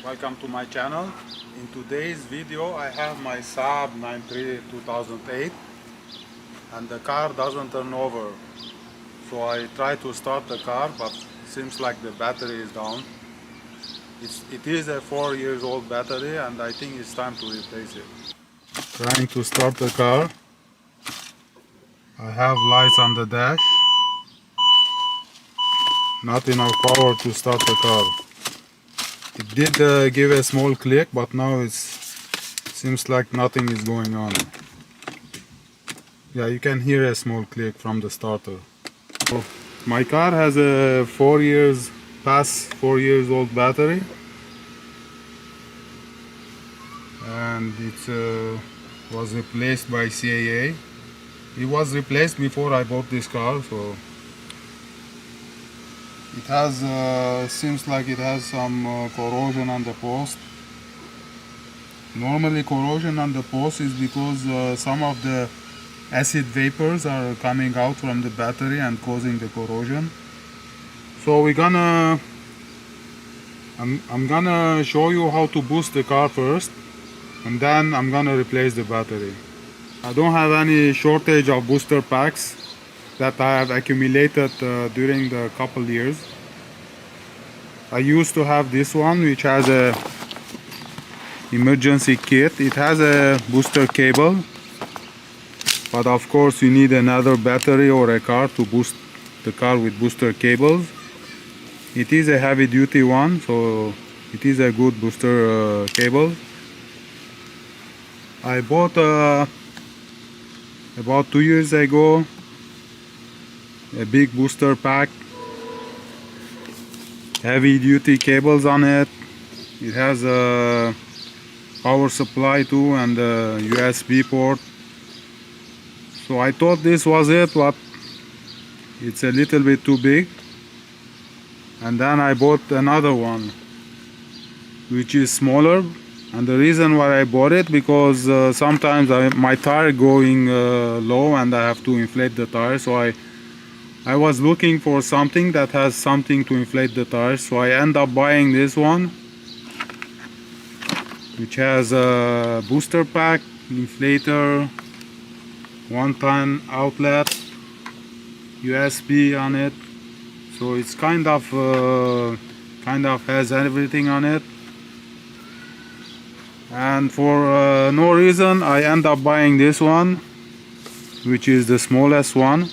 welcome to my channel. In today's video I have my Saab 93 2008 and the car doesn't turn over. So I try to start the car, but seems like the battery is down. It is a 4 years old battery and I think it's time to replace it. Trying to start the car. I have lights on the dash. Not enough power to start the car. It did give a small click, but now it seems like nothing is going on. Yeah, you can hear a small click from the starter. So, my car has a 4 years old battery, and it was replaced by CAA. It was replaced before I bought this car, so it has seems like it has some corrosion on the post. Normally corrosion on the post is because some of the acid vapors are coming out from the battery and causing the corrosion. So I'm gonna show you how to boost the car first, and then I'm gonna replace the battery. I don't have any shortage of booster packs that I have accumulated during the couple years. I used to have this one, which has a emergency kit. It has a booster cable, but of course you need another battery or a car to boost the car with booster cables. It is a heavy duty one, so it is a good booster cable. I bought about 2 years ago a big booster pack, heavy duty cables on it. It has a power supply too and a USB port. So I thought this was it, but it's a little bit too big. And then I bought another one which is smaller, and the reason why I bought it because sometimes my tire going low and I have to inflate the tire. So I was looking for something that has something to inflate the tires, so I end up buying this one, which has a booster pack, inflator, 1-ton outlet, USB on it. So it's kind of has everything on it. And for no reason I end up buying this one, which is the smallest one.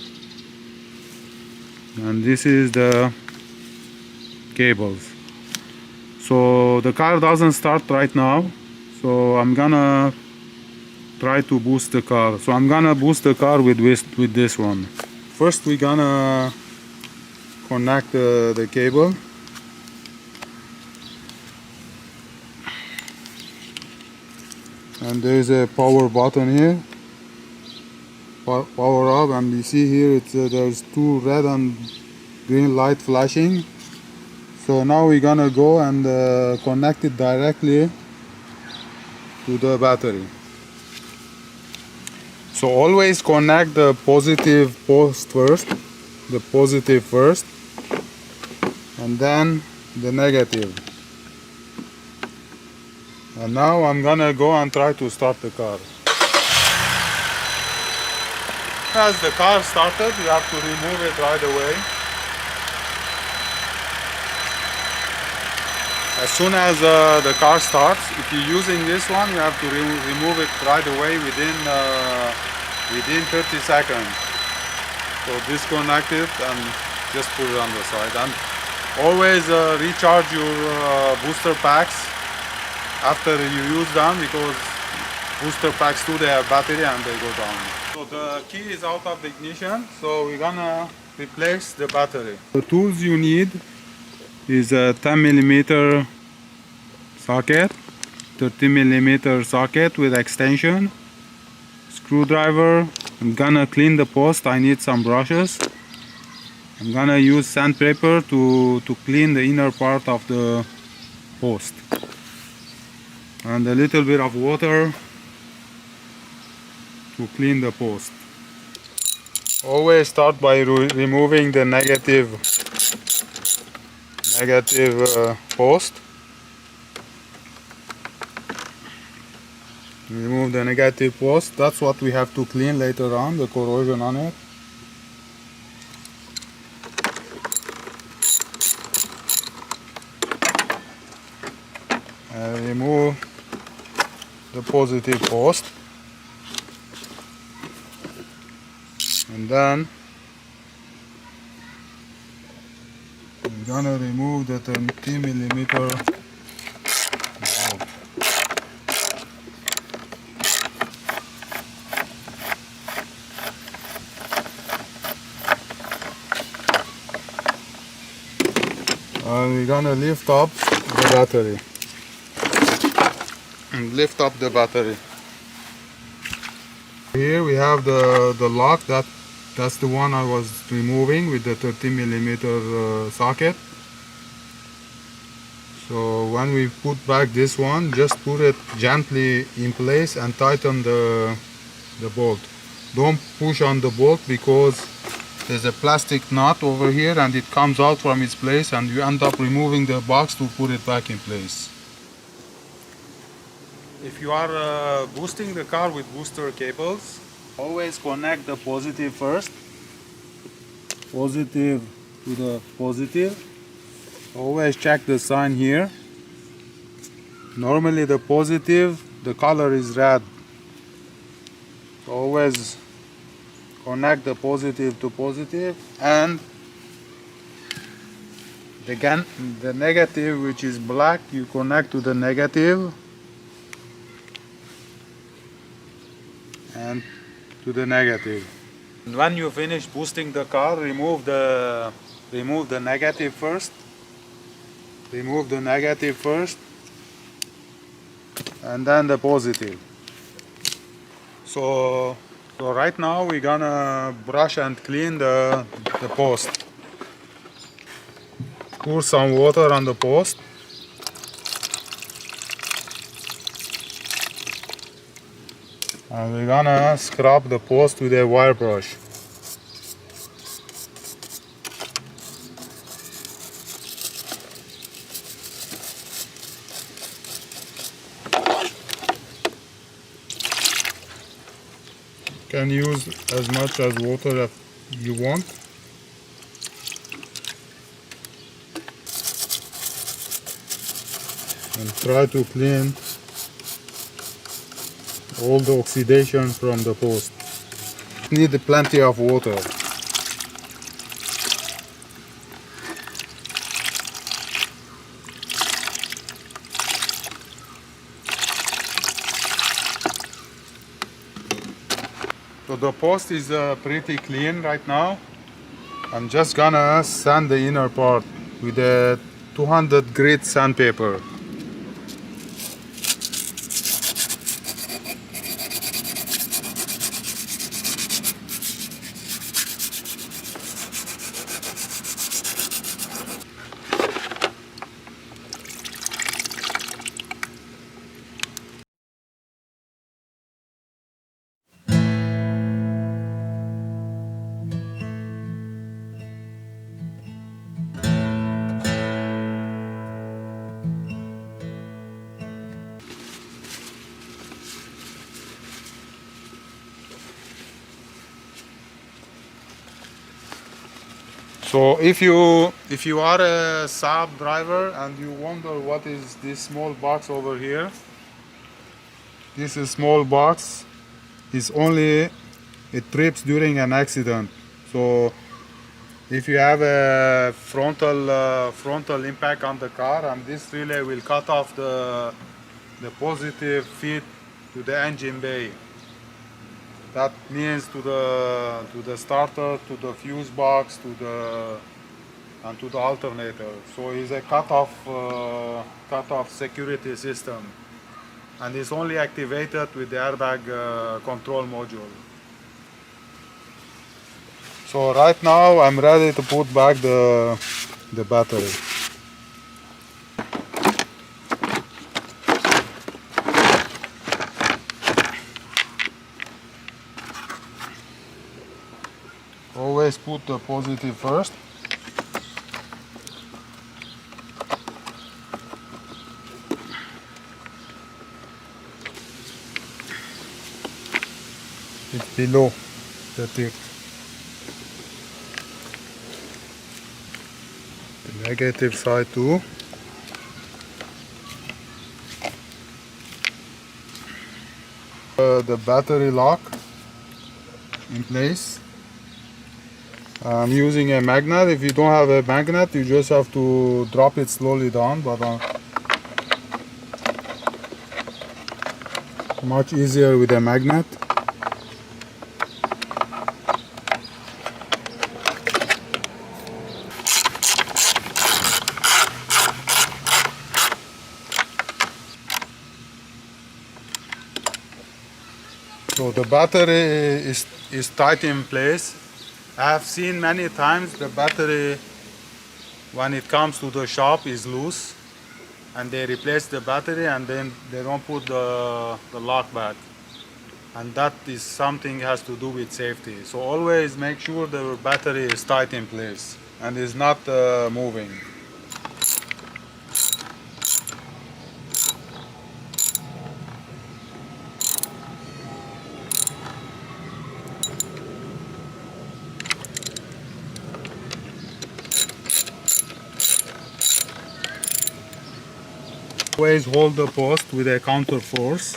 And this is the cables. So the car doesn't start right now, so I'm gonna try to boost the car. So I'm gonna boost the car with this one. First we're gonna connect the cable. And there is a power button here, power up, and you see here there's two red and green light flashing. So now we're gonna go and connect it directly to the battery. So always connect the positive post first, and then the negative. And now I'm gonna go and try to start the car. As the car started, you have to remove it right away. As soon as the car starts, if you're using this one, you have to remove it right away within 30 seconds. So disconnect it and just put it on the side. And always recharge your booster packs after you use them, because booster packs too, they have battery and they go down. So the key is out of the ignition, so we're gonna replace the battery. The tools you need is a 10mm socket, 30mm socket with extension, screwdriver. I'm gonna clean the post. I need some brushes. I'm gonna use sandpaper to clean the inner part of the post, and a little bit of water to clean the post. Always start by removing the negative post. Remove the negative post. That's what we have to clean later on, the corrosion on it. And remove the positive post. And then we're gonna remove the 20 millimeter bolt. And we're gonna lift up the battery. And lift up the battery. Here we have the lock. That's the one I was removing with the 30 millimeter socket. So when we put back this one, just put it gently in place and tighten the bolt. Don't push on the bolt because there's a plastic nut over here and it comes out from its place and you end up removing the box to put it back in place. If you are boosting the car with booster cables, always connect the positive first. Positive to the positive. Always check the sign here. Normally the positive, the color is red. Always connect the positive to positive, and again the negative, which is black, you connect to the negative and to the negative. And when you finish boosting the car, remove the negative first. Remove the negative first and then the positive. So right now we're gonna brush and clean the post. Pour some water on the post. And we're gonna scrub the post with a wire brush. You can use as much as water as you want. And try to clean all the oxidation from the post. Need plenty of water. So the post is pretty clean right now. I'm just gonna sand the inner part with a 200 grit sandpaper. So if you are a Saab driver and you wonder what is this small box over here, this is small box is only it trips during an accident. So if you have a frontal impact on the car, and this relay will cut off the positive feed to the engine bay. That means to the starter, to the fuse box, and to the alternator. So it's a cut-off security system, and it's only activated with the airbag control module. So right now I'm ready to put back the battery. Always put the positive first. It's below the tick. The negative side too. The battery lock in place. I'm using a magnet. If you don't have a magnet, you just have to drop it slowly down, but much easier with a magnet. So the battery is tight in place. I have seen many times the battery, when it comes to the shop, is loose, and they replace the battery and then they don't put the lock back, and that is something has to do with safety. So always make sure the battery is tight in place and is not moving. Always hold the post with a counter force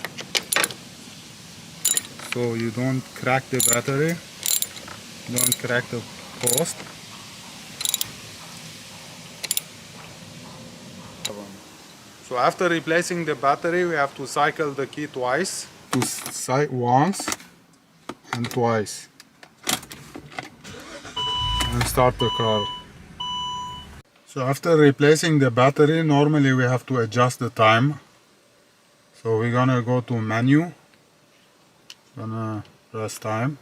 so you don't crack the battery, don't crack the post. So after replacing the battery, we have to cycle the key twice. Once and twice and start the car. So after replacing the battery, normally we have to adjust the time. So we're gonna go to menu, gonna press time.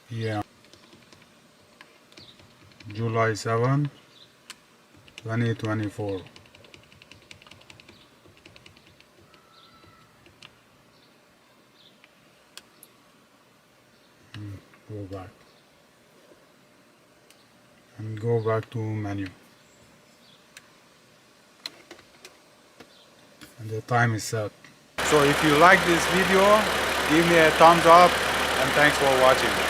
Yeah, July 7, 2024. Go back and go back to menu, and the time is set. So if you like this video, give me a thumbs up and thanks for watching.